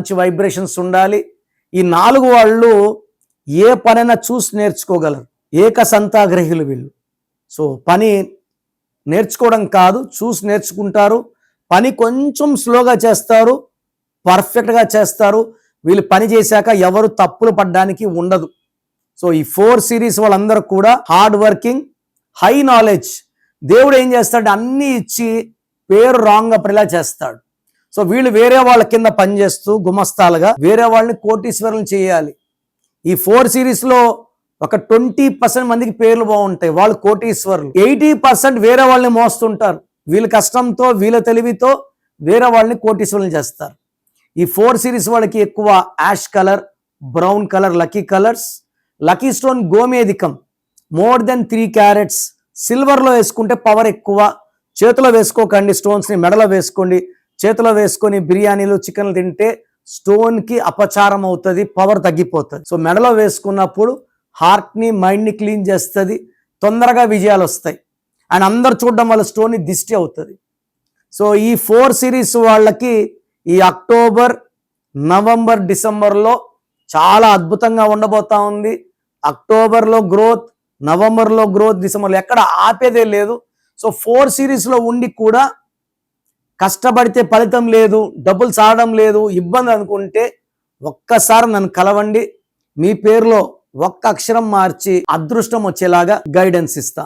మంచి వైబ్రేషన్స్ ఉండాలి. ఈ 4 వాళ్ళు ఏ పనైనా చూసి నేర్చుకోగలరు. ఏకసంతాగ్రహులు వీళ్ళు. సో పని నేర్చుకోవడం కాదు, చూసి నేర్చుకుంటారు. పని కొంచెం స్లోగా చేస్తారు, పర్ఫెక్ట్గా చేస్తారు. వీళ్ళు పని చేశాక ఎవరు తప్పులు పడడానికి ఉండదు. సో ఈ 4 సిరీస్ వాళ్ళందరూ కూడా హార్డ్ వర్కింగ్, హై నాలెడ్జ్. దేవుడు ఏం చేస్తాడు, అన్నీ ఇచ్చి పేరు రాంగ్ అప్పుడేలా చేస్తాడు. సో వీళ్ళు వేరే వాళ్ళ కింద పనిచేస్తూ గుమస్తాలుగా వేరే వాళ్ళని కోటీశ్వరులను చేయాలి. ఈ 4 సిరీస్లో ఒక 20% మందికి పేర్లు బాగుంటాయి, వాళ్ళు కోటీశ్వరులు. 80% వేరే వాళ్ళని మోస్తుంటారు. వీళ్ళ కష్టంతో వీళ్ళ తెలివితో వేరే వాళ్ళని కోటీశ్వరులను చేస్తారు. ఈ 4 సిరీస్ వాళ్ళకి ఎక్కువ ash colour, brown colour lucky colours. Lucky stone గోమేధికం మోర్ దెన్ 3 క్యారెట్స్. సిల్వర్లో వేసుకుంటే పవర్ ఎక్కువ. చేతిలో వేసుకోకండి స్టోన్స్ని, మెడలో వేసుకోండి. చేతిలో వేసుకొని బిర్యానీలు చికెన్లు తింటే స్టోన్కి అపచారం అవుతుంది, పవర్ తగ్గిపోతుంది. సో మెడలో వేసుకున్నప్పుడు హార్ట్ని మైండ్ని క్లీన్ చేస్తుంది, తొందరగా విజయాలు వస్తాయి. అండ్ అందరు చూడడం వల్ల స్టోన్ని దిష్టి అవుతుంది. సో ఈ 4 సిరీస్ వాళ్ళకి ఈ అక్టోబర్, నవంబర్, డిసెంబర్లో చాలా అద్భుతంగా ఉండబోతా ఉంది. అక్టోబర్లో గ్రోత్, నవంబర్లో గ్రోత్, డిసెంబర్లో ఎక్కడ ఆపేదే లేదు. సో 4 సిరీస్లో ఉండి కూడా కష్టపడితే ఫలితం లేదు, డబ్బులు సాగడం లేదు, ఇబ్బంది అనుకుంటే ఒక్కసారి నన్ను కలవండి. మీ పేరులో ఒక్క అక్షరం మార్చి అదృష్టం వచ్చేలాగా గైడెన్స్ ఇస్తాను.